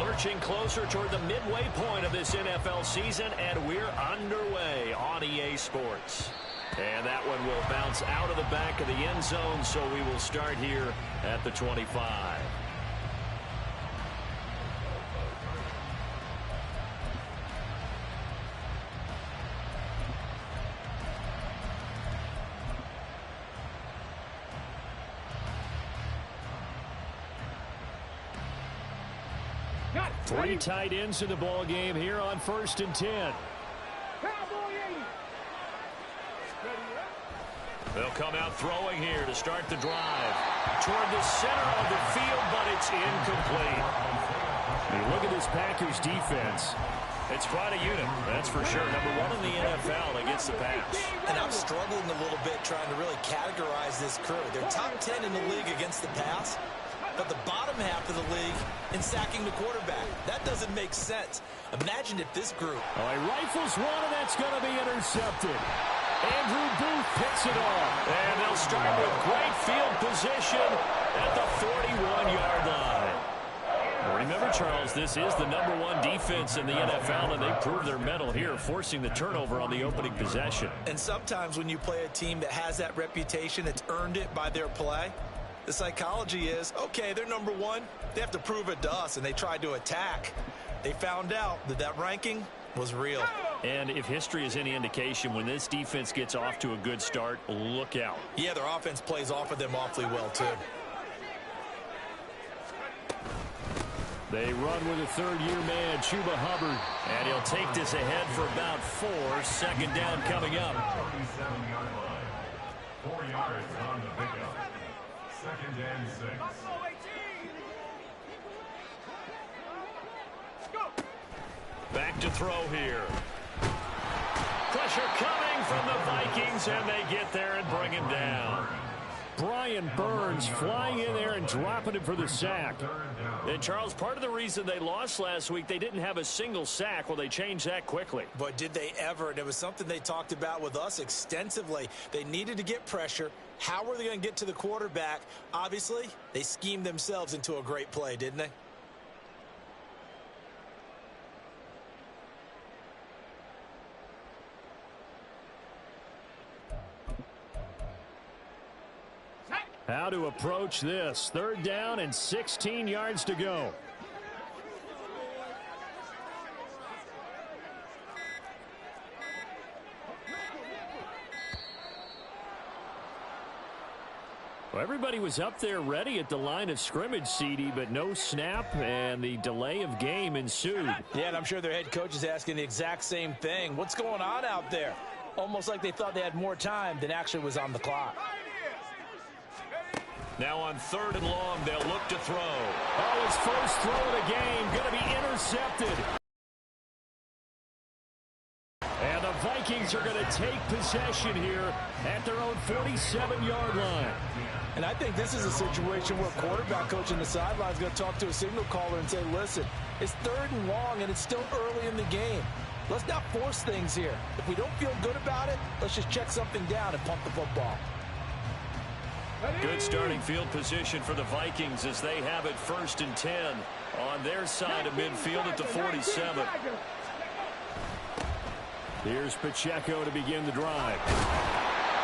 Lurching closer toward the midway point of this NFL season, and we're underway on EA Sports. And that one will bounce out of the back of the end zone, so we will start here at the 25. Three tight ends in the ball game here on 1st and 10. They'll come out throwing here to start the drive. Toward the center of the field, but it's incomplete. You look at this Packers defense. It's quite a unit, that's for sure. Number 1 in the NFL against the pass. And I'm struggling a little bit trying to really categorize this crew. They're top 10 in the league against the pass, but the bottom half of the league in sacking the quarterback. That doesn't make sense. Imagine if this group... Oh, he rifles one, and that's going to be intercepted. Andrew Booth picks it off. And they'll start with great field position at the 41-yard line. Remember, Charles, this is the number 1 defense in the NFL, and they proved their mettle here, forcing the turnover on the opening possession. And sometimes when you play a team that has that reputation, it's earned it by their play. The psychology is, okay, they're number 1. They have to prove it to us, and they tried to attack. They found out that that ranking was real. And if history is any indication, when this defense gets off to a good start, look out. Yeah, their offense plays off of them awfully well, too. They run with a third-year man, Chuba Hubbard. And he'll take this ahead for about 4. 2nd down coming up. 47-yard line. 4 yards on the pickup. 2nd and 6. Back to throw here. Pressure coming from the Vikings, and they get there and bring him down. Brian Burns flying in there and dropping him for the sack. And, Charles, part of the reason they lost last week, they didn't have a single sack. Well, they changed that quickly. But did they ever? And it was something they talked about with us extensively. They needed to get pressure. How were they going to get to the quarterback? Obviously, they schemed themselves into a great play, didn't they? How to approach this. 3rd down and 16 yards to go. Well, everybody was up there ready at the line of scrimmage, CD, but no snap, and the delay of game ensued. Yeah, and I'm sure their head coach is asking the exact same thing. What's going on out there? Almost like they thought they had more time than actually was on the clock. Now on 3rd and long, they'll look to throw. Oh, his first throw of the game going to be intercepted. And the Vikings are going to take possession here at their own 47-yard line. And I think this is a situation where quarterback coach in the sideline is going to talk to a signal caller and say, listen, it's 3rd and long, and it's still early in the game. Let's not force things here. If we don't feel good about it, let's just check something down and pump the football. Good starting field position for the Vikings as they have it 1st and 10 on their side of midfield at the 47. Here's Pacheco to begin the drive.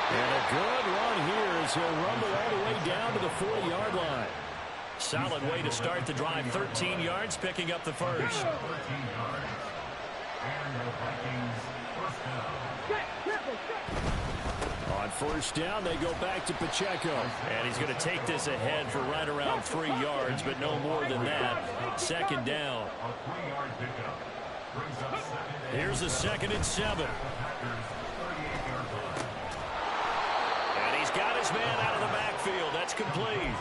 And a good run here as he'll rumble all the way down to the 40-yard line. Solid way to start the drive. 13 yards, picking up the first. On 1st down, they go back to Pacheco. And he's going to take this ahead for right around 3 yards, but no more than that. 2nd down. Here's a 2nd and 7. And he's got his man out of the backfield. That's complete.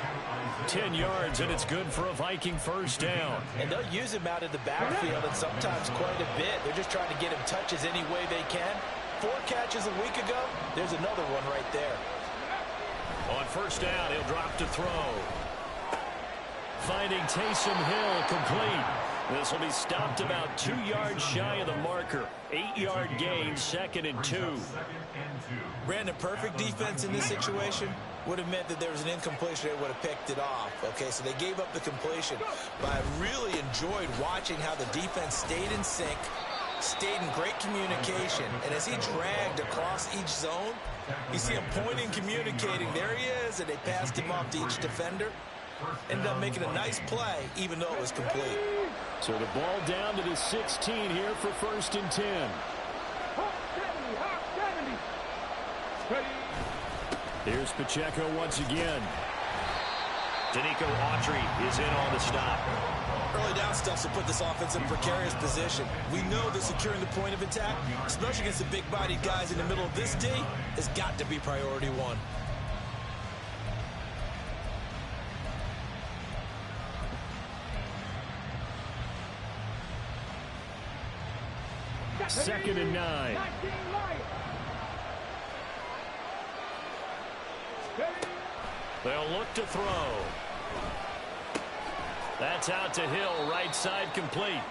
10 yards, and it's good for a Viking 1st down. And they'll use him out of the backfield, and sometimes quite a bit. They're just trying to get him touches any way they can. 4 catches a week ago, there's another one right there. On 1st down, he'll drop to throw. Finding Taysom Hill complete. This will be stopped about 2 yards shy of the marker. 8-yard gain, 2nd and 2. Brandon, perfect defense in this situation. would have meant that there was an incompletion. They would have picked it off. Okay, so they gave up the completion. But I really enjoyed watching how the defense stayed in sync, stayed in great communication. And as he dragged across each zone, you see him pointing, communicating. There he is, and they passed him off to each defender. Ended up making a nice play, even though it was complete. So the ball down to the 16 here for 1st and 10. Here's Pacheco once again. Danico Autry is in on the stop. Early down stuff will put this offense in a precarious position. We know that securing the point of attack, especially against the big-bodied guys in the middle of this D, has got to be priority one. 2nd and 9. They'll look to throw. That's out to Hill, right side complete.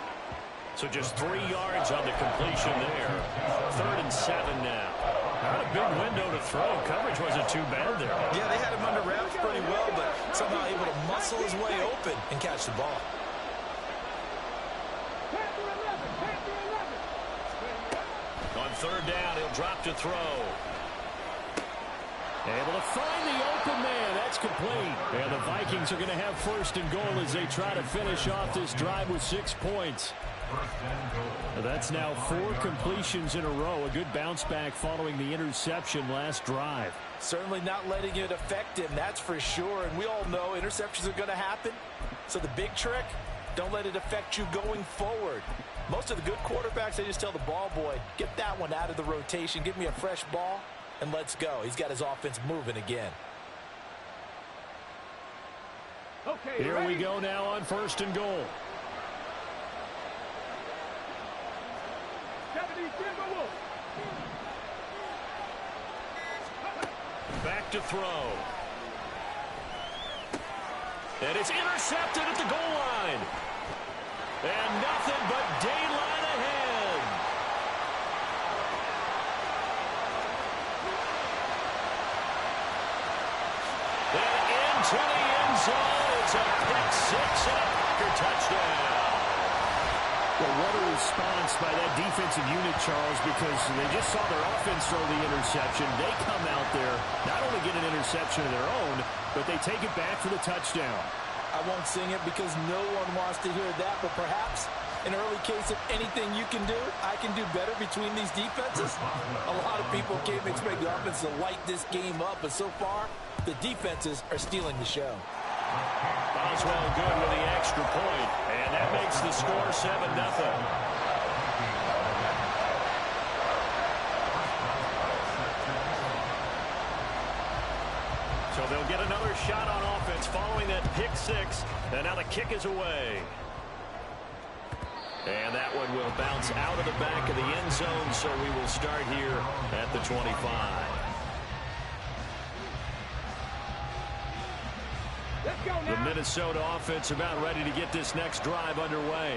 So just 3 yards on the completion there. 3rd and 7 now. Not a big window to throw. Coverage wasn't too bad there. Yeah, they had him under wraps pretty well, but somehow able to muscle his way open and catch the ball. On 3rd down, he'll drop to throw. Able to find the open man. That's complete. And the Vikings are going to have 1st and goal as they try to finish off this drive with 6 points. That's now 4 completions in a row. A good bounce back following the interception last drive. Certainly not letting it affect him, that's for sure. And we all know interceptions are going to happen. So the big trick, don't let it affect you going forward. Most of the good quarterbacks, they just tell the ball boy, get that one out of the rotation, give me a fresh ball, and let's go. He's got his offense moving again. Okay, here we go now on 1st and goal. Back to throw. And it's intercepted at the goal line. And nothing but daylight ahead. And into the end zone. It's a pick 6 and a Packer touchdown. Well, what a response by that defensive unit, Charles, because they just saw their offense throw the interception. They come out there, not only get an interception of their own, but they take it back for the touchdown. I won't sing it because no one wants to hear that, but perhaps an early case of anything you can do, I can do better between these defenses. A lot of people came expect the offense to light this game up, but so far, the defenses are stealing the show. Boswell good with the extra point, and that makes the score 7-0. So they'll get another shot on offense following that pick 6, and now the kick is away. And that one will bounce out of the back of the end zone, so we will start here at the 25. The Minnesota offense about ready to get this next drive underway.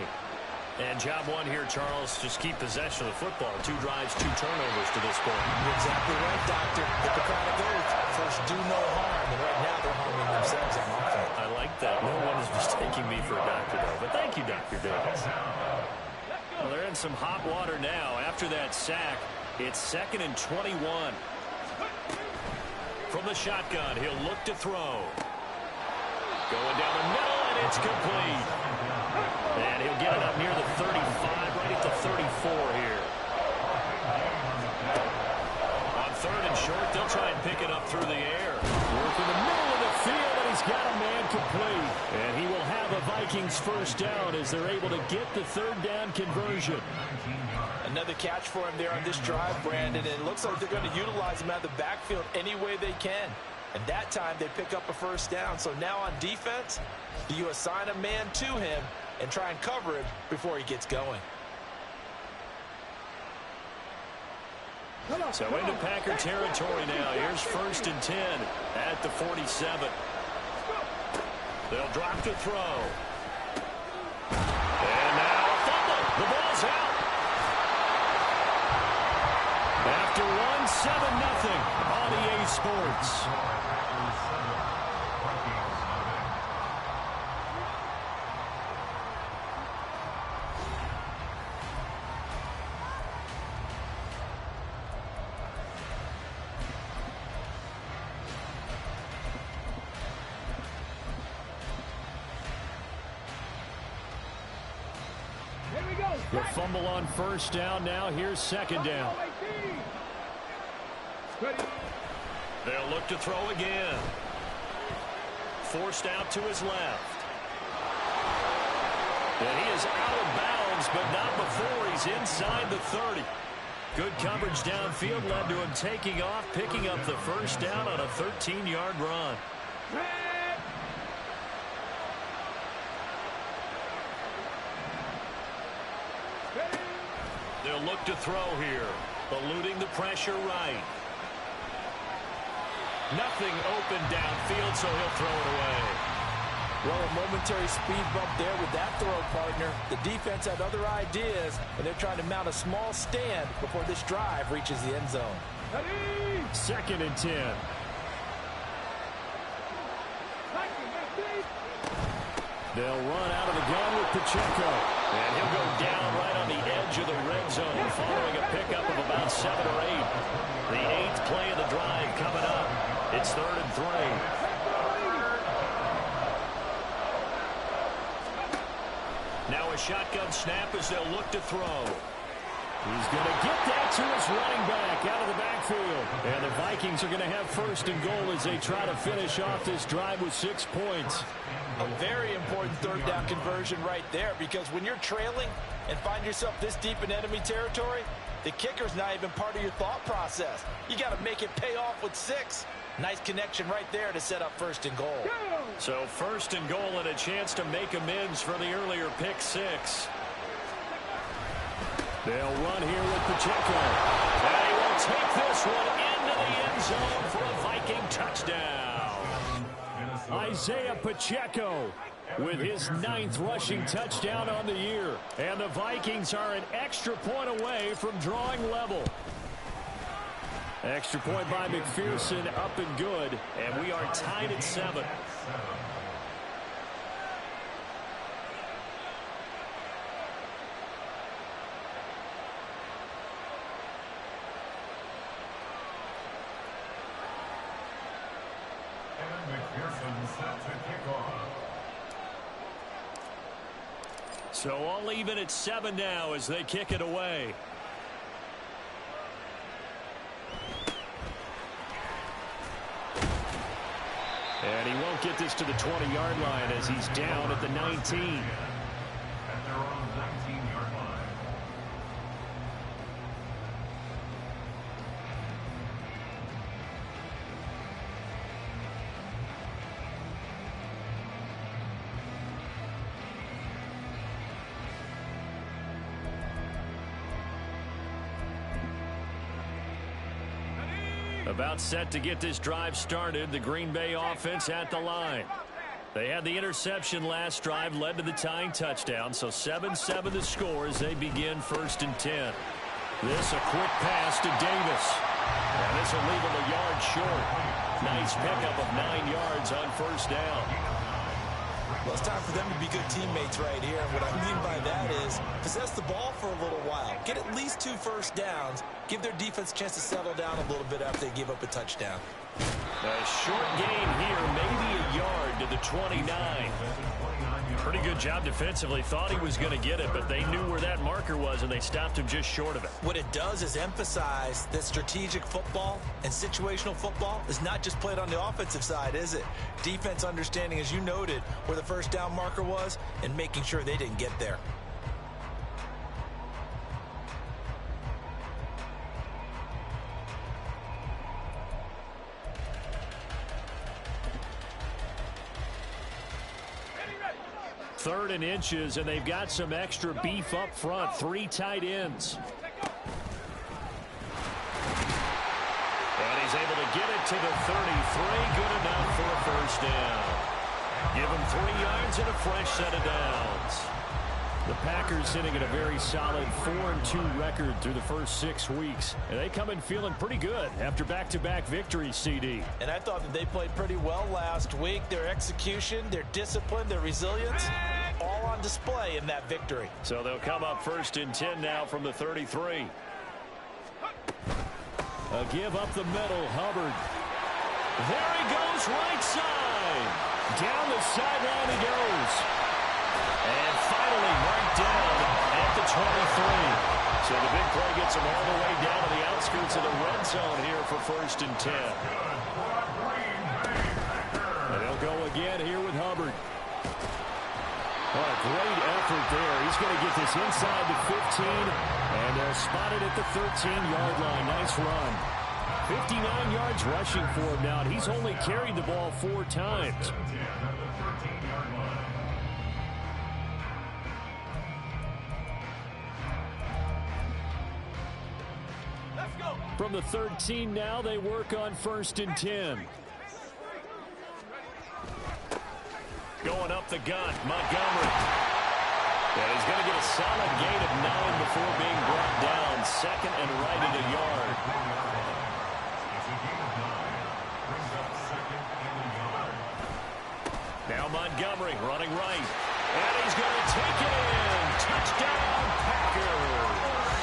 And job one here, Charles, just keep possession of the football. 2 drives, 2 turnovers to this point. You're exactly right, Doctor. The Hippocratic Oath, first do no harm, and right now they're harming themselves on offense. I like that. No one is mistaking me for a doctor, though. But thank you, Dr. Davis. Well, they're in some hot water now. After that sack, it's 2nd and 21. From the shotgun, he'll look to throw. Going down the middle, and it's complete. And he'll get it up near the 35, right at the 34 here. On 3rd and short, they'll try and pick it up through the air. Work in the middle of the field, and he's got a man complete. And he will have a Vikings 1st down as they're able to get the 3rd down conversion. Another catch for him there on this drive, Brandon, and it looks like they're going to utilize him out of the backfield any way they can. And that time they pick up a 1st down. So now on defense, do you assign a man to him and try and cover him before he gets going? So into Packer territory now. Here's 1st and 10 at the 47. They'll drop to throw. And now a fumble. The ball's out. After 1 7-0 on EA Sports. The fumble on first down. Now here's second down. They'll look to throw again. Forced out to his left. And he is out of bounds, but not before he's inside the 30. Good coverage downfield led to him taking off, picking up the first down on a 13-yard run. They'll look to throw here, eluding the pressure right. Nothing open downfield, so he'll throw it away. Well, a momentary speed bump there with that throw, partner. The defense had other ideas, and they're trying to mount a small stand before this drive reaches the end zone. 2nd and 10. They'll run out of the gun with Pacheco. And he'll go down right on the edge of the red zone following a pickup of about 7 or 8. The 8th play of the drive coming up. It's 3rd and 3. Now a shotgun snap as they'll look to throw. He's going to get that to his running back out of the backfield. And the Vikings are going to have 1st and goal as they try to finish off this drive with 6 points. A very important 3rd down conversion right there, because when you're trailing and find yourself this deep in enemy territory, the kicker's not even part of your thought process. You got to make it pay off with 6. Nice connection right there to set up 1st and goal. So 1st and goal and a chance to make amends for the earlier pick 6. They'll run here with Pacheco. And he will take this one into the end zone for a Viking touchdown. Isaiah Pacheco with his 9th rushing touchdown on the year. And the Vikings are an extra point away from drawing level. Extra point by McPherson, up and good. And we are tied at 7. So all even at 7 now as they kick it away. And he won't get this to the 20-yard line as he's down at the 19. At their own 19-yard line. About set to get this drive started. The Green Bay offense at the line. They had the interception last drive, led to the tying touchdown. So 7-7 the score as they begin 1st and 10. This a quick pass to Davis. And this will leave him a yard short. Nice pickup of 9 yards on 1st down. Well, it's time for them to be good teammates right here. And what I mean by that is possess the ball for a little while. Get at least 2 first downs. Give their defense a chance to settle down a little bit after they give up a touchdown. A short gain here, maybe a yard to the 29. Pretty good job defensively. Thought he was going to get it, but they knew where that marker was, and they stopped him just short of it. What it does is emphasize that strategic football and situational football is not just played on the offensive side, is it? Defense understanding, as you noted, where the first down marker was and making sure they didn't get there. Third and inches, and they've got some extra beef up front. 3 tight ends. And he's able to get it to the 33. Good enough for a first down. Give him 3 yards and a fresh set of downs. The Packers sitting at a very solid 4-2 record through the first 6 weeks. And they come in feeling pretty good after back-to-back victories, CD. And I thought that they played pretty well last week. Their execution, their discipline, their resilience, all on display in that victory. So they'll come up 1st and 10 now from the 33. A give up the middle, Hubbard. There he goes, right side. Down the sideline he goes. And finally marked down at the 23. So the big play gets him all the way down to the outskirts of the red zone here for 1st and 10. And they'll go again here with Hubbard. Oh, great effort there. He's going to get this inside the 15, and they'll spot it at the 13-yard line. Nice run. 59 yards rushing for him now, and he's only carried the ball 4 times. From the 13 now, they work on 1st and 10. Going up the gun, Montgomery. And he's going to get a solid gain of 9 before being brought down. 2nd and right at a yard. Now Montgomery running right. And he's going to take it in. Touchdown, Packers.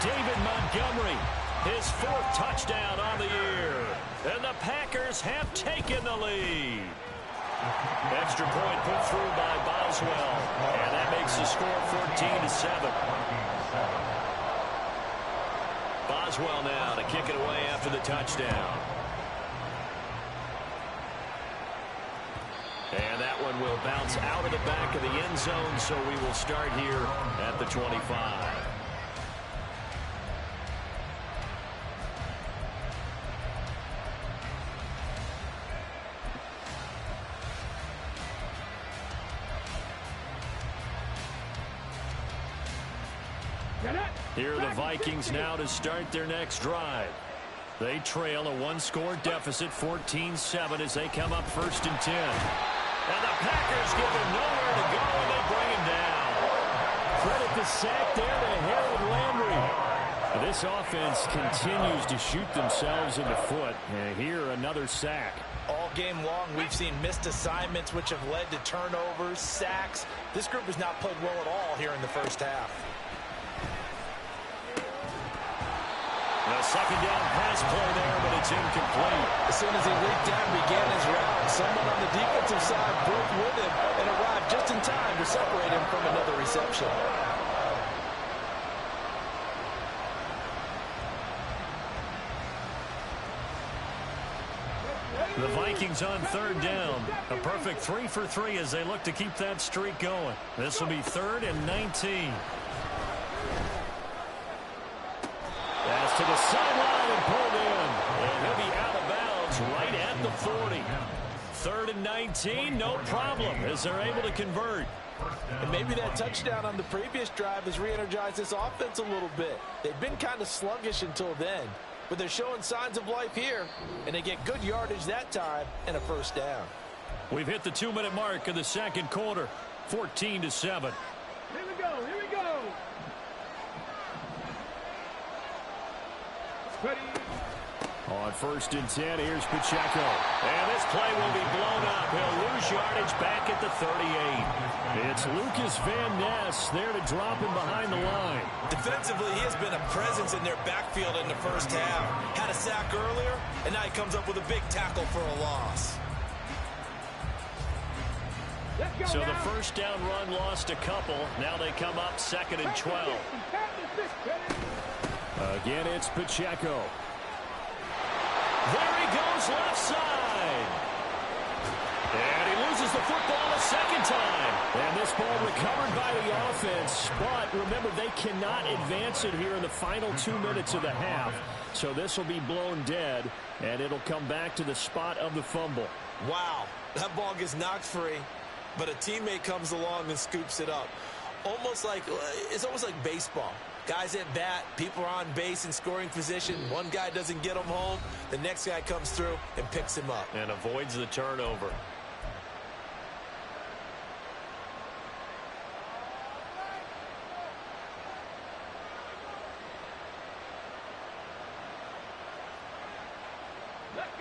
David Montgomery, his 4th touchdown on the year. And the Packers have taken the lead. Extra point put through by Boswell. And that makes the score 14-7. Boswell now to kick it away after the touchdown. And that one will bounce out of the back of the end zone, so we will start here at the 25. Here are the Vikings now to start their next drive. They trail a 1-score deficit, 14-7, as they come up 1st and 10. And the Packers give him nowhere to go, and they bring him down. Credit the sack there to Harold Landry. This offense continues to shoot themselves in the foot. And here, another sack. All game long, we've seen missed assignments, which have led to turnovers, sacks. This group has not played well at all here in the first half. A 2nd down pass play there, but it's incomplete. As soon as he leaped down, began his route, someone on the defensive side broke with him and arrived just in time to separate him from another reception. The Vikings on 3rd down. A perfect 3 for 3 as they look to keep that streak going. This will be 3rd and 19. That's to the sideline and pulled in. And he'll be out of bounds right at the 40. 3rd and 19, no problem, as they're able to convert. And maybe that touchdown on the previous drive has re-energized this offense a little bit. They've been kind of sluggish until then, but they're showing signs of life here, and they get good yardage that time and a 1st down. We've hit the 2-minute mark of the 2nd quarter, 14-7. Here we go, here we go. Ready. On 1st and 10, here's Pacheco. And this play will be blown up. He'll lose yardage back at the 38. It's Lucas Van Ness there to drop him behind the line. Defensively, he has been a presence in their backfield in the first half. Had a sack earlier, and now he comes up with a big tackle for a loss. So the 1st down run lost a couple. Now they come up 2nd and 12. Again, it's Pacheco. There he goes left side. And he loses the football a 2nd time. And this ball recovered by the offense. But remember, they cannot advance it here in the final 2 minutes of the half. So this will be blown dead, and it'll come back to the spot of the fumble. Wow, that ball gets knocked free, but a teammate comes along and scoops it up. It's almost like baseball. Guys at bat, people are on base in scoring position. One guy doesn't get him home. The next guy comes through and picks him up. And avoids the turnover.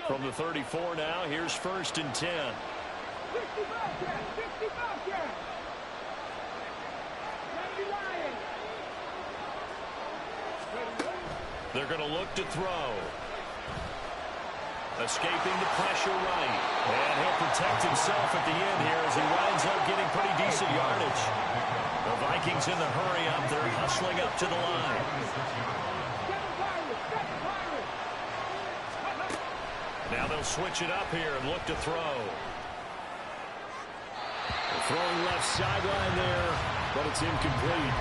From the 34 now, here's 1st and 10. 65 yards. 65 yards. They're going to look to throw. Escaping the pressure right. And he'll protect himself at the end here as he winds up getting pretty decent yardage. The Vikings in the hurry up. They're hustling up to the line. Now they'll switch it up here and look to throw. Throwing left sideline there, but it's incomplete.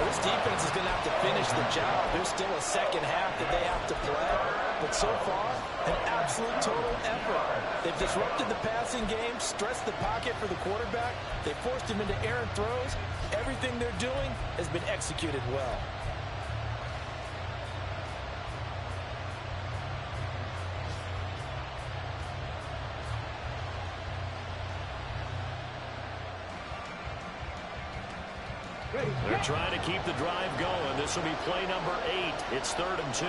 This defense is going to have to finish the job. There's still a second half that they have to play. But so far, an absolute total effort. They've disrupted the passing game, stressed the pocket for the quarterback. They forced him into errant throws. Everything they're doing has been executed well. They're trying to keep the drive going. This will be play number 8. It's 3rd and 2.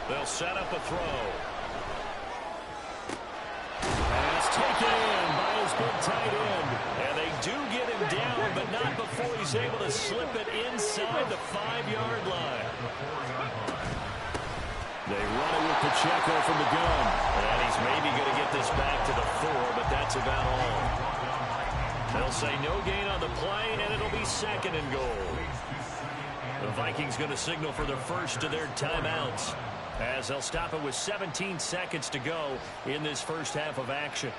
They'll set up a throw. And it's taken in by his big tight end. And they do get him down, but not before he's able to slip it inside the 5-yard line. They run it with Pacheco from the gun. And he's maybe going to get this back to the 4, but that's about all. They'll say no gain on the play, and it'll be 2nd and goal. The Vikings going to signal for the first of their timeouts, as they'll stop it with 17 seconds to go in this first half of action.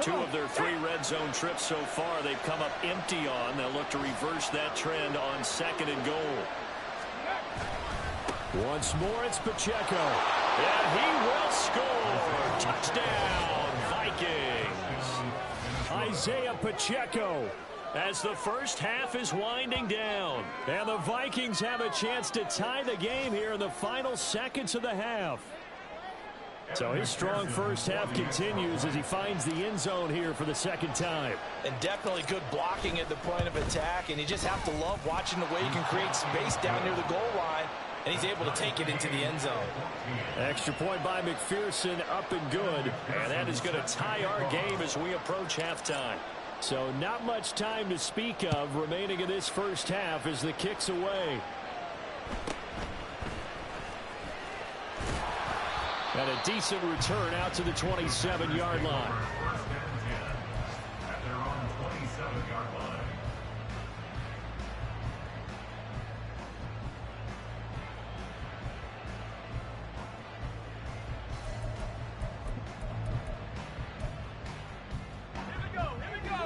2 of their 3 red zone trips so far they've come up empty on. They'll look to reverse that trend on 2nd and goal. Once more, it's Pacheco. And he will score. Touchdown, Vikings. Isaiah Pacheco, as the first half is winding down. And the Vikings have a chance to tie the game here in the final seconds of the half. So his strong first half continues as he finds the end zone here for the 2nd time. And definitely good blocking at the point of attack. And you just have to love watching the way you can create space down near the goal line. And he's able to take it into the end zone. Extra point by McPherson, up and good. And that is going to tie our game as we approach halftime. So not much time to speak of remaining in this first half as the kick's away. And a decent return out to the 27-yard line. At their own 27-yard line.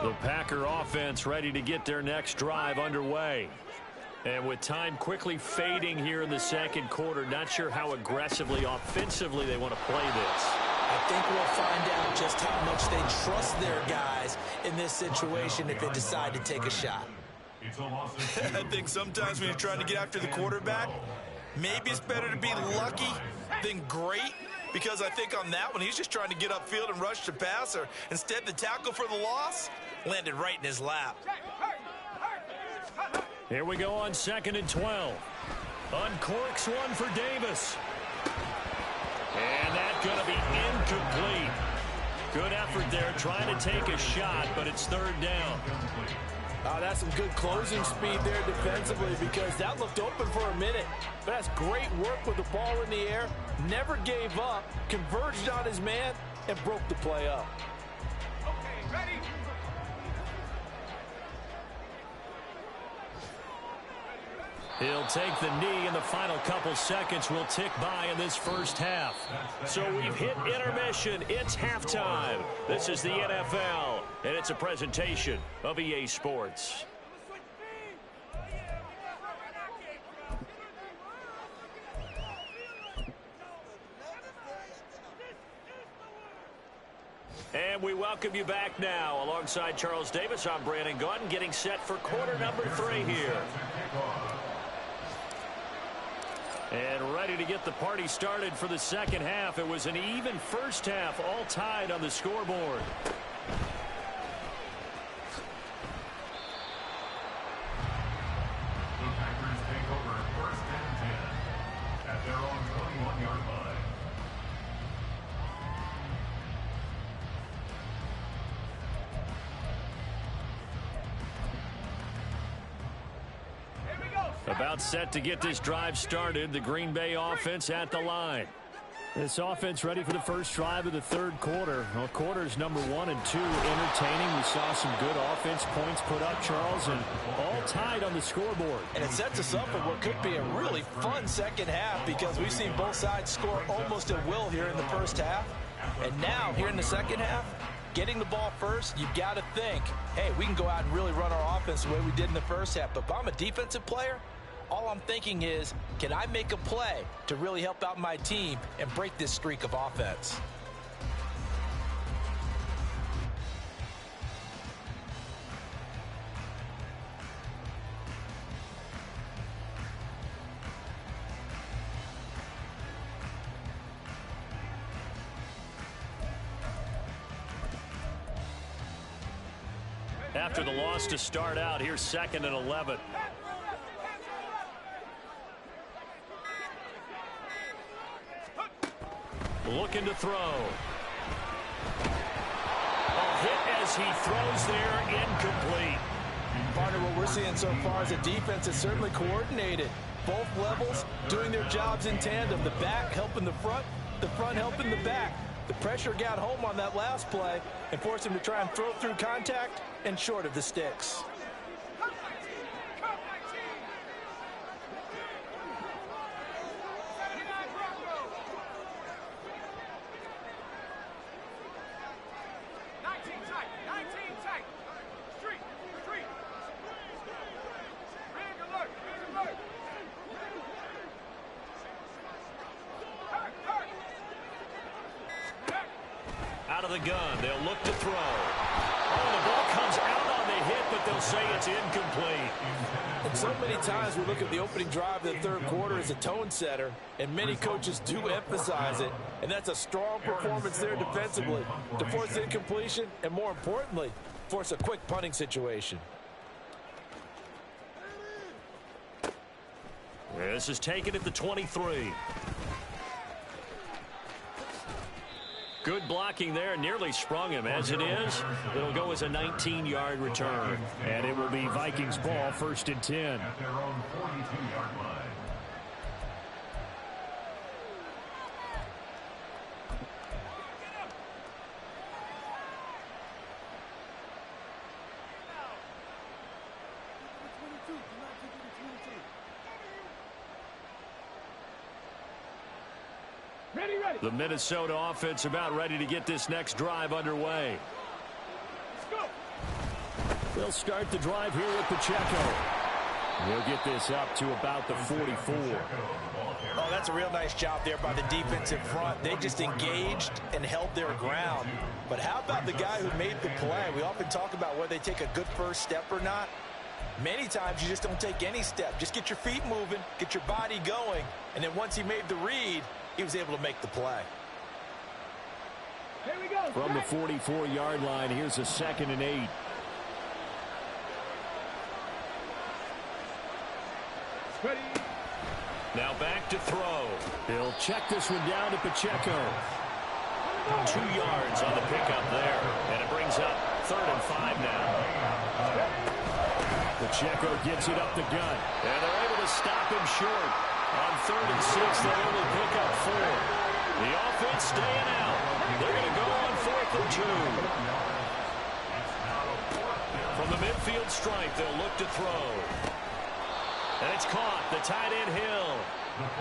The Packer offense ready to get their next drive underway. And with time quickly fading here in the 2nd quarter, not sure how aggressively, offensively they want to play this. I think we'll find out just how much they trust their guys in this situation if they decide to take a shot. I think sometimes when you're trying to get after the quarterback, maybe it's better to be lucky than great. Because I think on that one, he's just trying to get upfield and rush the passer. Instead, the tackle for the loss landed right in his lap. Here we go on 2nd and 12. Uncorks one for Davis. And that's going to be incomplete. Good effort there trying to take a shot, but it's 3rd down. That's some good closing speed there defensively because that looked open for a minute. But that's great work with the ball in the air. Never gave up, converged on his man, and broke the play up. Okay, ready? He'll take the knee, and the final couple seconds will tick by in this first half. So we've hit intermission. It's halftime. This is the NFL, and it's a presentation of EA Sports. And we welcome you back now. Alongside Charles Davis, I'm Brandon Gunn, getting set for quarter number 3 here. And ready ready to get the party started for the second half. It was an even first half, all tied on the scoreboard. The Packers take over 1st and 10 at their own 21-yard line. About set to get this drive started. The Green Bay offense at the line. This offense ready for the first drive of the third quarter. Well, quarters number 1 and 2 entertaining. We saw some good offense points put up, Charles, and all tied on the scoreboard. And it sets us up for what could be a really fun second half because we've seen both sides score almost at will here in the first half. And now, here in the second half, getting the ball first, you've got to think, hey, we can go out and really run our offense the way we did in the first half. But if I'm a defensive player, all I'm thinking is, can I make a play to really help out my team and break this streak of offense? After the loss to start out, here's 2nd and 11. Looking to throw. A hit as he throws there, incomplete. Partner, what we're seeing so far is a defense that's certainly coordinated. Both levels doing their jobs in tandem. The back helping the front helping the back. The pressure got home on that last play and forced him to try and throw through contact and short of the sticks. Out of the gun, they'll look to throw. Oh, the ball comes out on the hit, but they'll say it's incomplete. And so many times we look at the opening drive of the third quarter as a tone setter, and many coaches do emphasize it, and that's a strong performance there defensively to force incompletion and, more importantly, force a quick punting situation. This is taken at the 23. Good blocking there, nearly sprung him. As it is, it'll go as a 19-yard return. And it will be Vikings ball, 1st and 10. At their own 42-yard line. The Minnesota offense about ready to get this next drive underway. They'll start the drive here with Pacheco. He'll get this up to about the 44. Oh, that's a real nice job there by the defensive front. They just engaged and held their ground. But how about the guy who made the play? We often talk about whether they take a good first step or not. Many times you just don't take any step. Just get your feet moving, get your body going, and then once he made the read, he was able to make the play. Here we go. From the 44-yard line, here's a 2nd and 8. Ready. Now back to throw. He'll check this one down to Pacheco. 2 yards on the pickup there. And it brings up 3rd and 5 now. Pacheco gets it up the gut. And they're able to stop him short. On 3rd and 6, they'll only pick up 4. The offense staying out. They're going to go on 4th and 2. From the midfield stripe, they'll look to throw. And it's caught. The tight end Hill.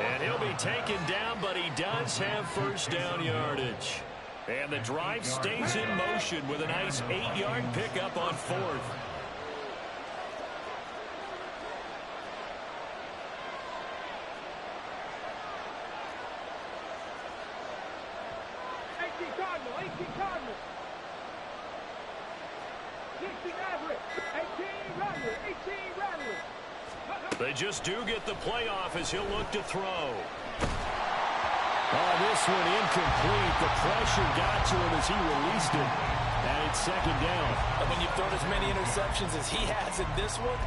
And he'll be taken down, but he does have first down yardage. And the drive stays in motion with a nice 8-yard pickup on 4th. They just do get the playoff as he'll look to throw. Oh, this one incomplete. The pressure got to him as he released it. And it's second down. And when you've thrown as many interceptions as he has in this one,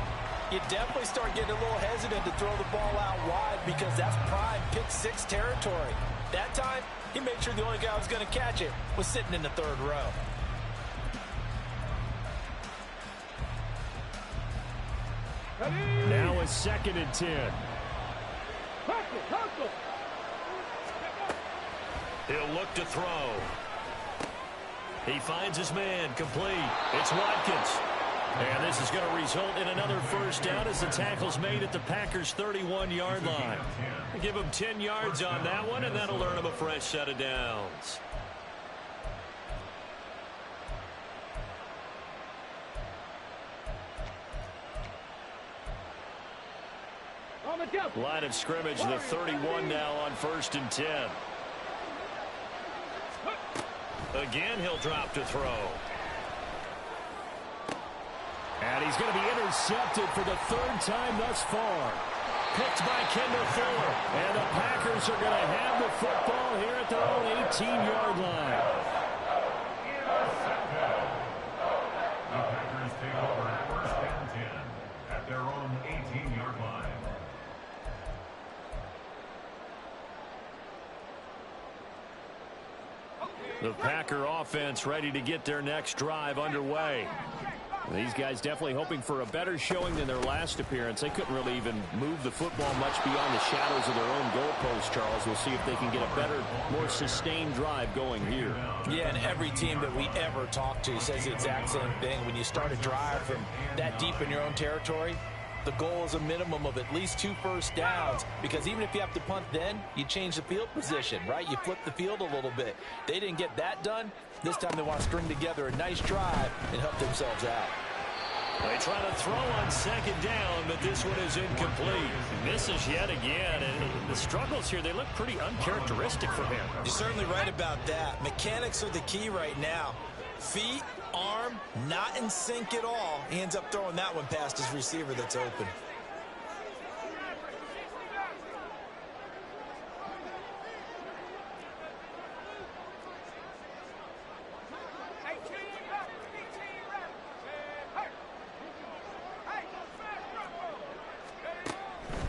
you definitely start getting a little hesitant to throw the ball out wide because that's prime pick six territory. That time, he made sure the only guy who was going to catch it was sitting in the third row. Now a 2nd and 10. He'll look to throw. He finds his man, complete. It's Watkins. And this is going to result in another first down as the tackle's made at the Packers' 31-yard line. Give him 10 yards on that one, and that'll earn him a fresh set of downs. Line of scrimmage, the 31 now on 1st and 10. Again, he'll drop to throw. And he's going to be intercepted for the 3rd time thus far. Picked by Kendall Fuller. And the Packers are going to have the football here at their own 18-yard line. The Packers take over 1st and 10 at their own 18-yard line. The Packer offense ready to get their next drive underway. These guys definitely hoping for a better showing than their last appearance. They couldn't really even move the football much beyond the shadows of their own goalpost, Charles. We'll see if they can get a better, more sustained drive going here. Yeah, and every team that we ever talk to says the exact same thing. When you start a drive from that deep in your own territory, the goal is a minimum of at least 2 first downs, because even if you have to punt then, you change the field position, right? You flip the field a little bit. They didn't get that done. This time they want to string together a nice drive and help themselves out. They try to throw on 2nd down, but this one is incomplete. Misses yet again, and the struggles here, they look pretty uncharacteristic for him. You're certainly right about that. Mechanics are the key right now. Feet, arm, not in sync at all. He ends up throwing that one past his receiver that's open.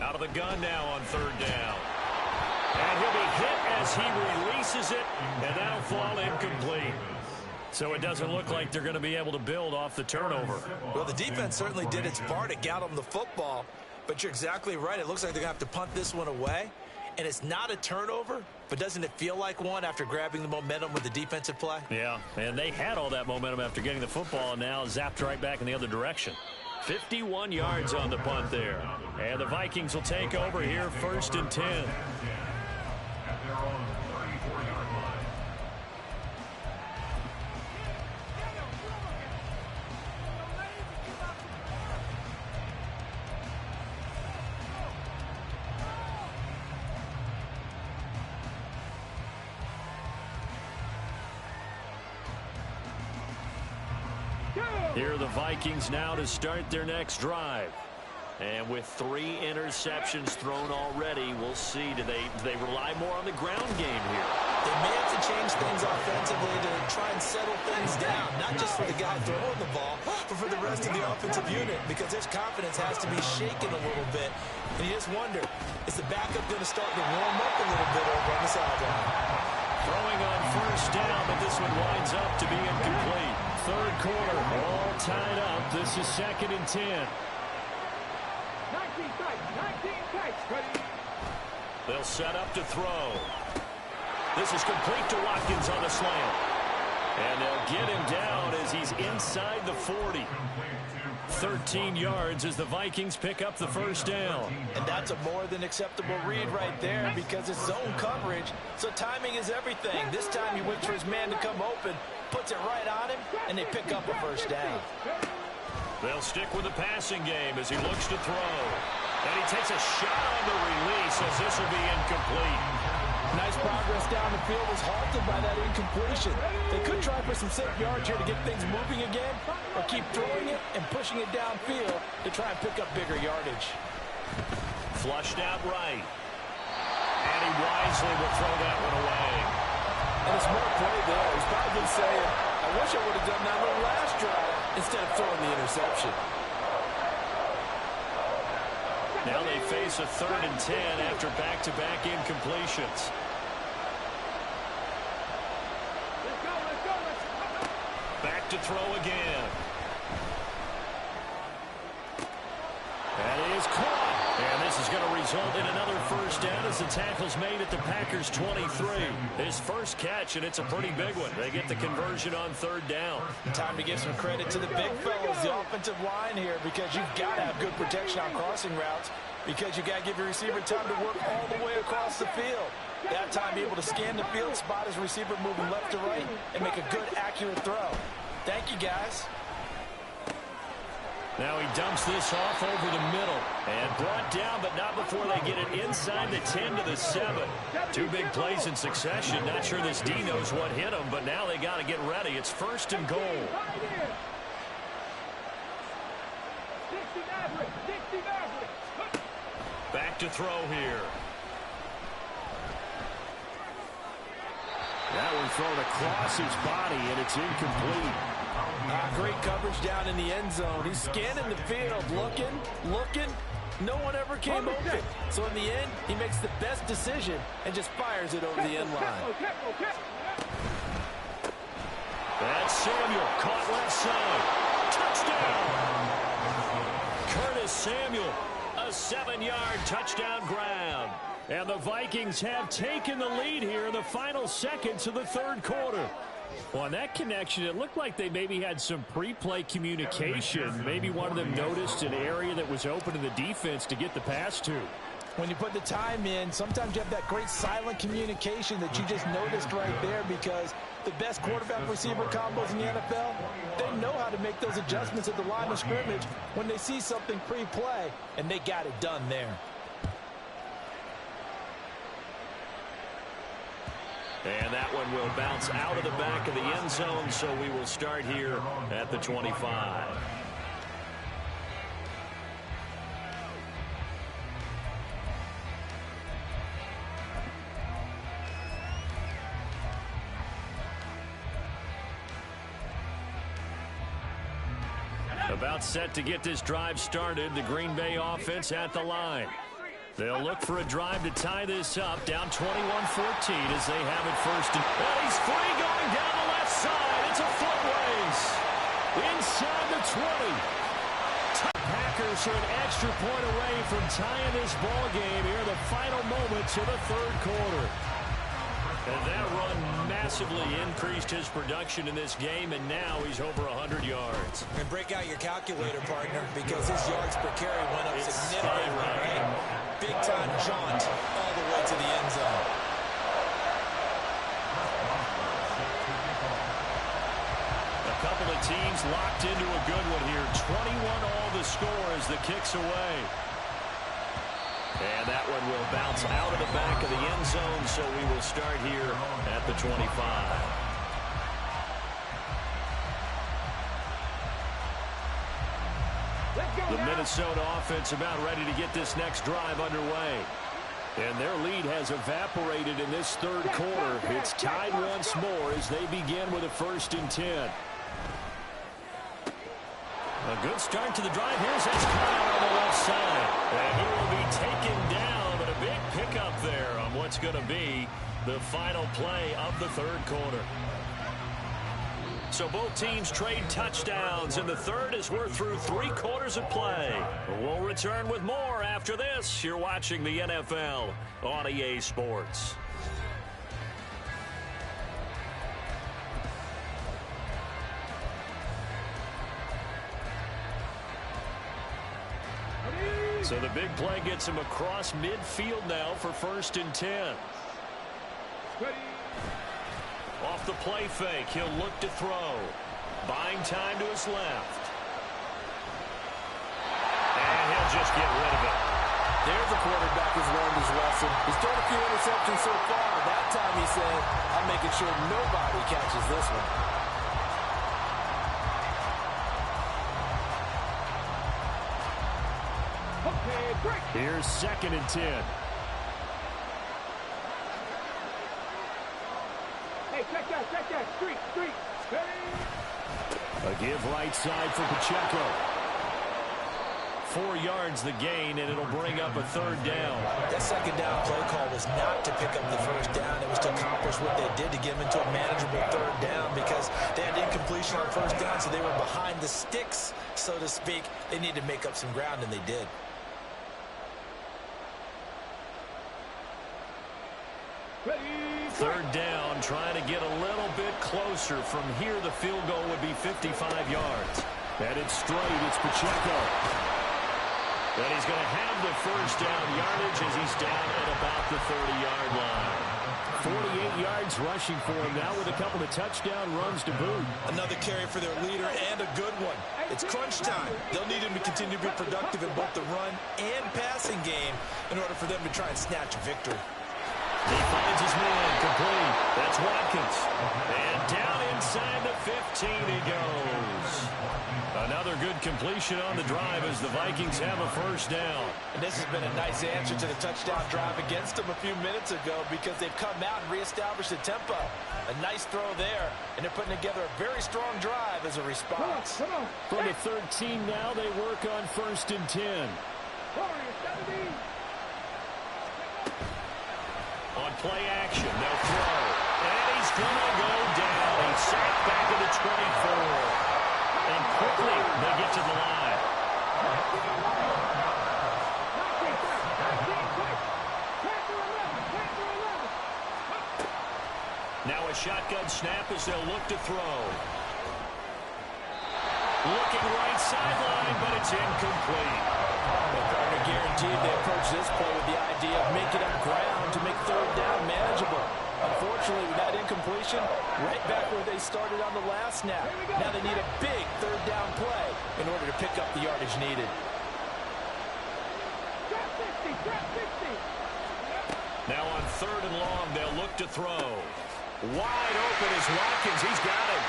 Out of the gun now on 3rd down. And he'll be hit as he releases it, and that'll fall incomplete. So it doesn't look like they're going to be able to build off the turnover. Well, the defense certainly did its part to get them the football, but you're exactly right. It looks like they're going to have to punt this one away, and it's not a turnover, but doesn't it feel like one after grabbing the momentum with the defensive play? Yeah, and they had all that momentum after getting the football, and now zapped right back in the other direction. 51 yards on the punt there. And the Vikings will take over here 1st and 10. At their own 34-yard line. Here are the Vikings now to start their next drive. And with 3 interceptions thrown already, we'll see. Do they rely more on the ground game here? They may have to change things offensively to try and settle things down, not just for the guy throwing the ball, but for the rest of the offensive unit, because his confidence has to be shaken a little bit. And you just wonder, is the backup going to start to warm up a little bit over on the sideline? Throwing on 1st down, but this one winds up to be incomplete. 3rd quarter, all tied up. This is 2nd and 10. 19 tights, ready. They'll set up to throw. This is complete to Watkins on the slant. And they'll get him down as he's inside the 40. 13 yards as the Vikings pick up the 1st down. And that's a more than acceptable read right there because it's zone coverage, so timing is everything. This time he waits for his man to come open, puts it right on him, and they pick up a 1st down. They'll stick with the passing game as he looks to throw. And he takes a shot on the release as this will be incomplete. Nice progress down the field was halted by that incompletion. They could try for some safe yards here to get things moving again, or keep throwing it and pushing it downfield to try and pick up bigger yardage. Flushed out right. And he wisely will throw that one away. And a smart play there. He's probably saying, I wish I would have done that on the last drive instead of throwing the interception. Now they face a 3rd and 10 after back-to-back incompletions. Back to throw again. That is caught. And this is going to result in another first down as the tackle's made at the Packers' 23. His first catch, and it's a pretty big one. They get the conversion on 3rd down. Time to give some credit to the big fellas, the offensive line here, because you've got to have good protection on crossing routes, because you've got to give your receiver time to work all the way across the field. That time, be able to scan the field, spot his receiver moving left to right, and make a good, accurate throw. Thank you, guys. Now he dumps this off over the middle and brought down, but not before they get it inside the 10 to the 7. 2 big plays in succession. Not sure this D knows what hit him, but now they got to get ready. It's 1st and goal. Back to throw here. That one thrown across his body, and it's incomplete. Great coverage down in the end zone. He's scanning the field, looking. No one ever came open. So in the end, he makes the best decision and just fires it over the end line. That's Samuel, caught left side. Touchdown! Curtis Samuel, a 7-yard touchdown grab. And the Vikings have taken the lead here in the final seconds of the 3rd quarter. Well, on that connection, it looked like they maybe had some pre-play communication. Maybe one of them noticed an area that was open to the defense to get the pass to. When you put the time in, sometimes you have that great silent communication that you just noticed right there, because the best quarterback-receiver combos in the NFL, they know how to make those adjustments at the line of scrimmage when they see something pre-play, and they got it done there. And that one will bounce out of the back of the end zone, so we will start here at the 25. About set to get this drive started, the Green Bay offense at the line. They'll look for a drive to tie this up, down 21-14 as they have it 1st. And he's free going down the left side. It's a foot race. Inside the 20. Packers are an extra point away from tying this ball game here in the final moments of the 3rd quarter. And that run massively increased his production in this game, and now he's over 100 yards. And break out your calculator, partner, because his yards per carry went up significantly, right? Big-time jaunt all the way to the end zone. A couple of teams locked into a good one here. 21 all the score as the kick's away. And that one will bounce out of the back of the end zone, so we will start here at the 25. The Minnesota offense about ready to get this next drive underway. And their lead has evaporated in this 3rd quarter. It's tied once more as they begin with a 1st and 10. A good start to the drive. Here's Escobar on the left side. And he will be taken down, but a big pickup there on what's going to be the final play of the 3rd quarter. So both teams trade touchdowns, and the 3rd as we're through 3 quarters of play. We'll return with more after this. You're watching the NFL on EA Sports. So the big play gets him across midfield now for 1st and 10. Off the play fake, he'll look to throw. Buying time to his left. And he'll just get rid of it. There's a quarterback who's learned his lesson. He's thrown a few interceptions so far. That time he said, I'm making sure nobody catches this one. Here's 2nd and 10. Hey, check that. Street. A give right side for Pacheco. 4 yards the gain, and it'll bring up a third down. That second down play call was not to pick up the first down. It was to accomplish what they did to get them into a manageable third down because they had incompletion on first down, so they were behind the sticks, so to speak. They needed to make up some ground, and they did. Third down, trying to get a little bit closer. From here, the field goal would be 55 yards. Headed straight, it's Pacheco. And he's going to have the first down yardage as he's down at about the 30-yard line. 48 yards rushing for him now with a couple of touchdown runs to boot. Another carry for their leader and a good one. It's crunch time. They'll need him to continue to be productive in both the run and passing game in order for them to try and snatch a victory. He finds his man complete. That's Watkins. And down inside the 15 he goes. Another good completion on the drive as the Vikings have a first down. And this has been a nice answer to the touchdown drive against them a few minutes ago because they've come out and reestablished the tempo. A nice throw there, and they're putting together a very strong drive as a response. Come on. From the 13 now, they work on 1st and 10. On play action, they'll throw. And he's going to go down. He's sacked back to the 24. And quickly, they get to the line. Now a shotgun snap as they'll look to throw. Looking right sideline, but it's incomplete. Well, partner, guaranteed they approach this play with the idea of making up ground to make third down manageable. Unfortunately, with that incompletion, right back where they started on the last snap. Now they need a big third down play in order to pick up the yardage needed. Now on 3rd and long, they'll look to throw. Wide open is Watkins. He's got it.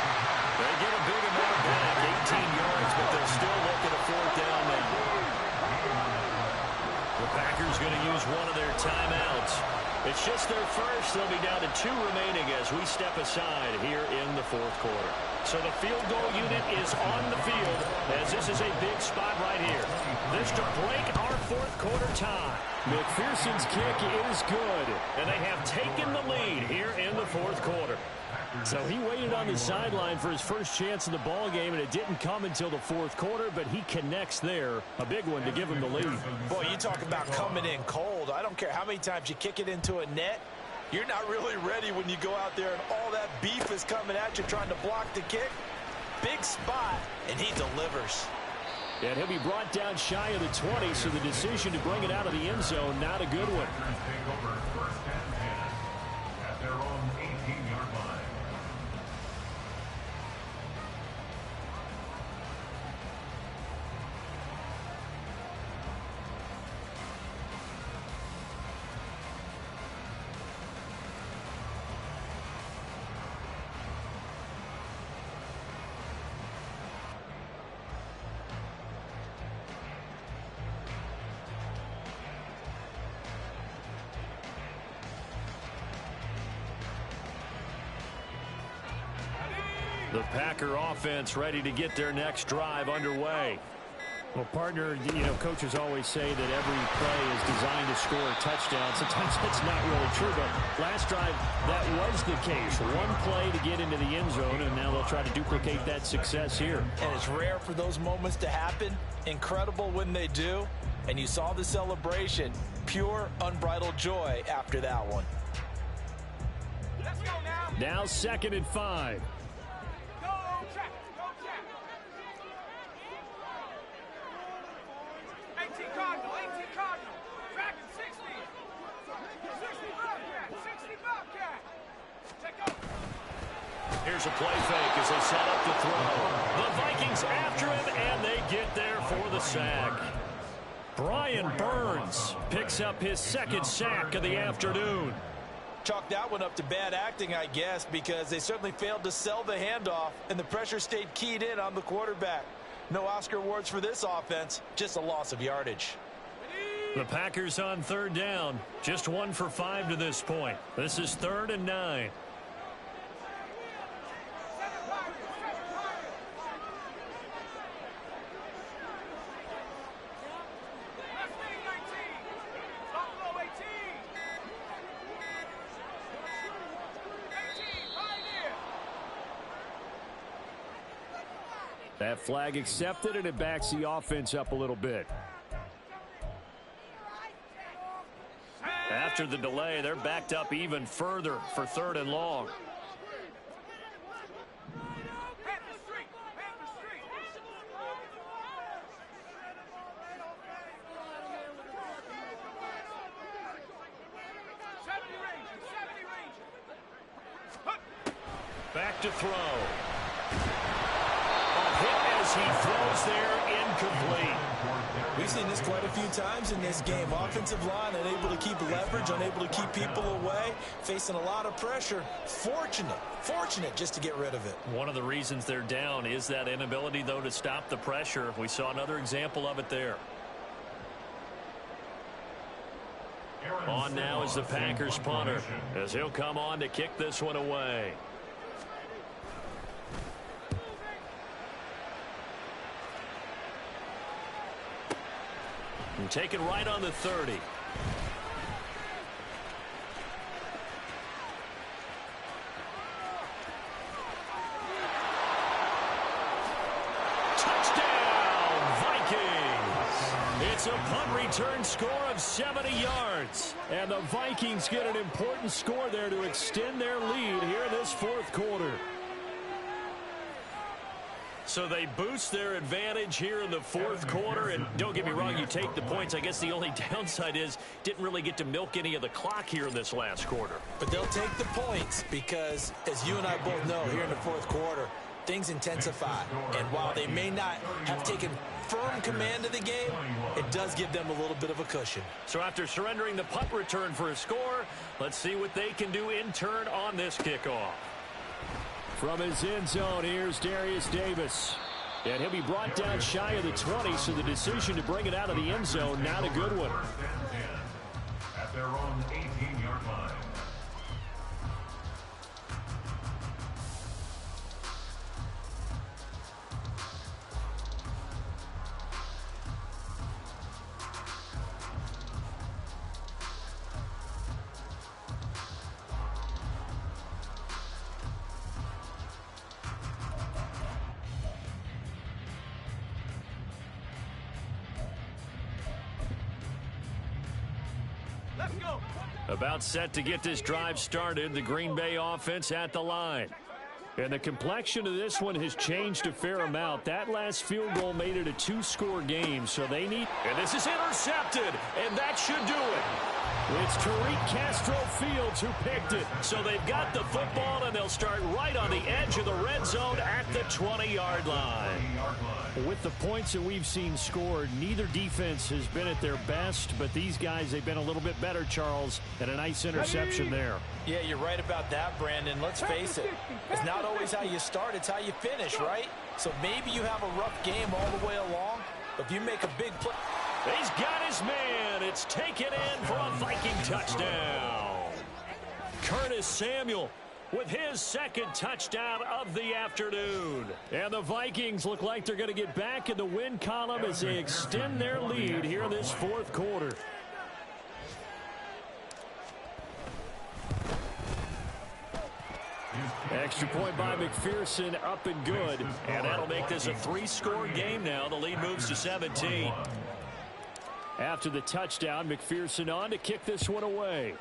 They get a big amount back, 18 yards, but they'll still look at a 4th down now. The Packers going to use one of their timeouts. It's just their first. They'll be down to 2 remaining as we step aside here in the 4th quarter. So the field goal unit is on the field as this is a big spot right here. This to break our 4th quarter tie. McPherson's kick is good, and they have taken the lead here in the 4th quarter. So he waited on the sideline for his first chance in the ball game, and it didn't come until the 4th quarter, but he connects there. A big one to give him the lead. Boy, you talk about coming in cold. I don't care how many times you kick it into a net. You're not really ready when you go out there and all that beef is coming at you trying to block the kick. Big spot, and he delivers. And he'll be brought down shy of the 20, so the decision to bring it out of the end zone, not a good one. Take over 1st and 10 at their own 18-yard line. The Packer offense ready to get their next drive underway. Well, partner, coaches always say that every play is designed to score a touchdown. Sometimes that's not really true, but last drive, that was the case. One play to get into the end zone, and now they'll try to duplicate that success here. And it's rare for those moments to happen. Incredible when they do. And you saw the celebration. Pure, unbridled joy after that one. Let's go now. Now 2nd and 5. Here's a play fake as they set up to throw. The Vikings after him, and they get there for the sack. Brian Burns picks up his 2nd sack of the afternoon. Chalk that one up to bad acting, I guess, because they certainly failed to sell the handoff, and the pressure stayed keyed in on the quarterback. No Oscar awards for this offense, just a loss of yardage. The Packers on 3rd down, just 1 for 5 to this point. This is 3rd and 9. That flag accepted, and it backs the offense up a little bit. After the delay, they're backed up even further for 3rd and long. Back to throw. A hit as he throws there, incomplete. We've seen this quite a few times in this game. Offensive line unable to keep leverage, unable to keep people away, facing a lot of pressure. Fortunate just to get rid of it. One of the reasons they're down is that inability, though, to stop the pressure. We saw another example of it there. On now is the Packers punter, as he'll come on to kick this one away. And take it right on the 30. Touchdown, Vikings! It's a punt return score of 70 yards. And the Vikings get an important score there to extend their lead here in this 4th quarter. So they boost their advantage here in the 4th quarter. And don't get me wrong, you take the points. I guess the only downside is didn't really get to milk any of the clock here in this last quarter. But they'll take the points because, as you and I both know, here in the 4th quarter, things intensify. And while they may not have taken firm command of the game, it does give them a little bit of a cushion. So after surrendering the punt return for a score, let's see what they can do in turn on this kickoff. From his end zone, here's Darius Davis. And he'll be brought down shy of the 20, so the decision to bring it out of the end zone, not a good one. At their own 18-yard line. About set to get this drive started, the Green Bay offense at the line. And the complexion of this one has changed a fair amount. That last field goal made it a 2-score game, so they need... And this is intercepted, and that should do it. It's Tariq Castro Fields who picked it. So they've got the football, and they'll start right on the edge of the red zone at the 20-yard line. With the points that we've seen scored, neither defense has been at their best, but these guys, they've been a little bit better, Charles, and a nice interception there. Yeah, you're right about that, Brandon. Let's face it. It's not always how you start, it's how you finish, right? So maybe you have a rough game all the way along, but if you make a big play... He's got his man. It's taken in for a Viking touchdown. Curtis Samuel with his 2nd touchdown of the afternoon. And the Vikings look like they're going to get back in the win column as they extend their lead here in this 4th quarter. Extra point by McPherson, up and good. And that'll make this a 3-score game now. The lead moves to 17. After the touchdown, McPherson on to kick this one away.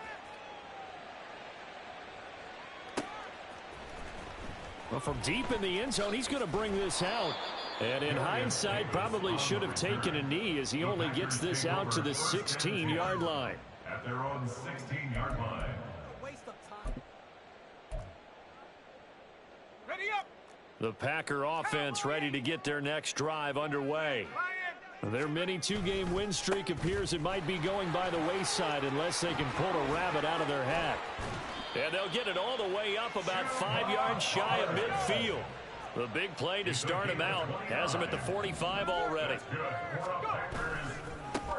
Well, from deep in the end zone, he's going to bring this out. And in hindsight, probably should have taken a knee as he only gets this out to the 16-yard line. At their own 16-yard line. Ready up. The Packer offense ready to get their next drive underway. Their mini 2-game win streak appears it might be going by the wayside unless they can pull a rabbit out of their hat. And they'll get it all the way up about 5 yards shy of midfield. The big play to start him out has him at the 45 already.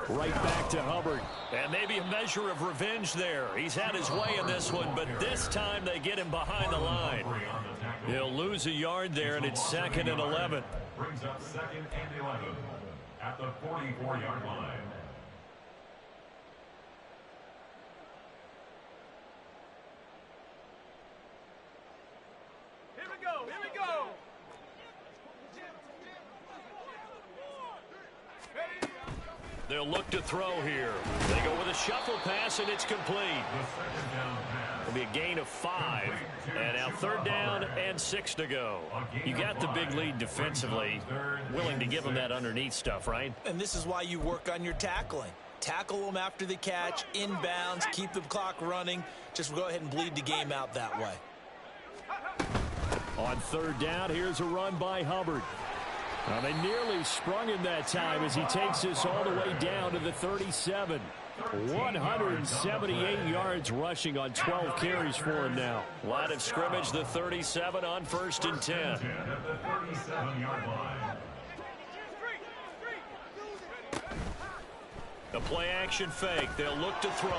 Right back to Hubbard. And maybe a measure of revenge there. He's had his way in this one, but this time they get him behind the line. He'll lose a yard there, and it's 2nd and 11. Brings up 2nd and 11 at the 44-yard line. Here we go. Here we go. They'll look to throw here. They go with a shuffle pass, and it's complete. It'll be a gain of 5. And now 3rd down and 6 to go. You got the big lead defensively. Willing to give them that underneath stuff, right? And this is why you work on your tackling. Tackle them after the catch, inbounds, keep the clock running. Just go ahead and bleed the game out that way. On 3rd down, here's a run by Hubbard. Well, they nearly sprung him that time as he takes this all the way down to the 37. 178 yards rushing on 12 carries for him now. Line of scrimmage, the 37 on 1st and 10. At the 37-yard line. The play-action fake. They'll look to throw.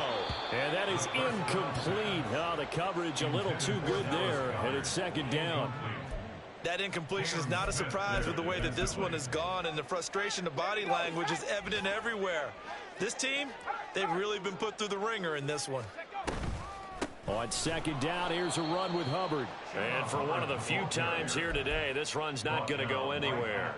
And that is incomplete. Oh, the coverage a little too good there, and it's 2nd down. That incompletion is not a surprise with the way that this one has gone, and the frustration of body language is evident everywhere. This team, they've really been put through the ringer in this one. On 2nd down, here's a run with Hubbard. And for one of the few times here today, this run's not going to go anywhere.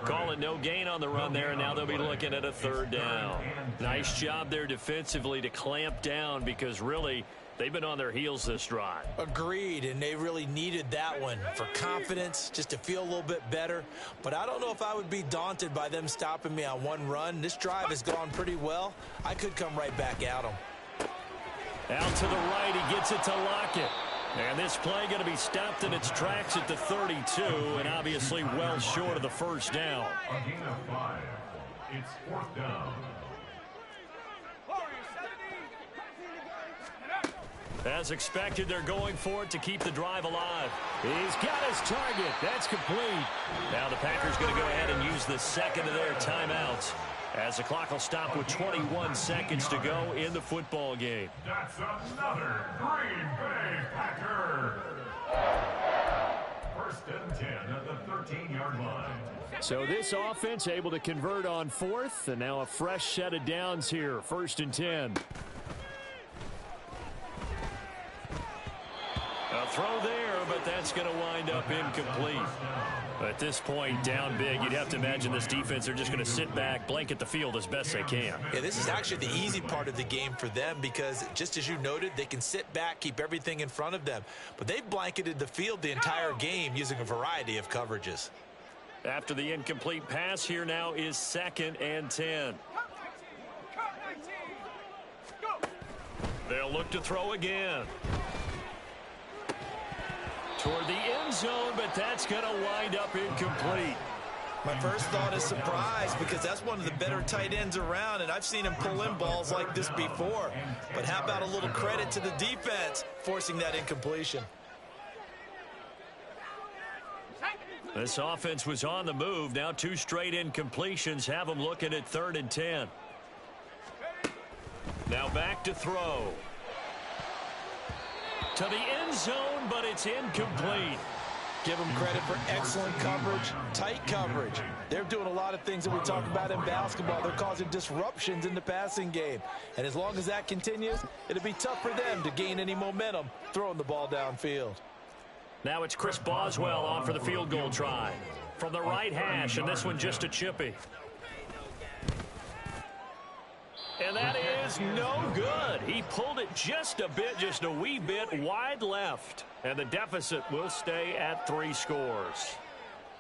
Calling no gain on the run there, and now they'll be looking at a 3rd down. Nice job there defensively to clamp down because really they've been on their heels this drive. Agreed, and they really needed that one for confidence, just to feel a little bit better. But I don't know if I would be daunted by them stopping me on one run. This drive has gone pretty well. I could come right back at them. Out to the right, he gets it to Lockett. And this play going to be stopped in its tracks at the 32, and obviously well short of the 1st down. A gain of 5. It's 4th down. As expected, they're going for it to keep the drive alive. He's got his target. That's complete. Now the Packers going to go ahead and use the 2nd of their timeouts as the clock will stop with 21 seconds to go in the football game. That's another Green Bay Packer. 1st and 10 at the 13-yard line. So this offense able to convert on 4th, and now a fresh set of downs here. 1st and 10. A throw there, but that's going to wind up incomplete. At this point, down big, you'd have to imagine this defense, they're just going to sit back, blanket the field as best they can. Yeah, this is actually the easy part of the game for them because, just as you noted, they can sit back, keep everything in front of them. But they've blanketed the field the entire game using a variety of coverages. After the incomplete pass, here now is 2nd and 10. They'll look to throw again. Toward the end zone, but that's going to wind up incomplete. My first thought is surprise because that's one of the better tight ends around, and I've seen him pull in balls like this before. But how about a little credit to the defense forcing that incompletion? This offense was on the move. Now 2 straight incompletions have them looking at 3rd and 10. Now back to throw. To the end zone, but it's incomplete. Give them credit for excellent coverage, tight coverage. They're doing a lot of things that we talk about in basketball. They're causing disruptions in the passing game. And as long as that continues, it'll be tough for them to gain any momentum throwing the ball downfield. Now it's Chris Boswell on for the field goal try. From the right hash, and this one just a chippy. And that is no good. He pulled it just a bit, just a wee bit wide left. And the deficit will stay at 3 scores.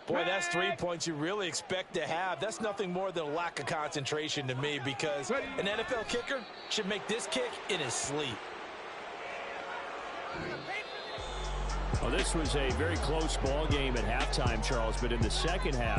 Boy, that's 3 points you really expect to have. That's nothing more than a lack of concentration to me because an NFL kicker should make this kick in his sleep. Well, this was a very close ball game at halftime, Charles, but in the second half,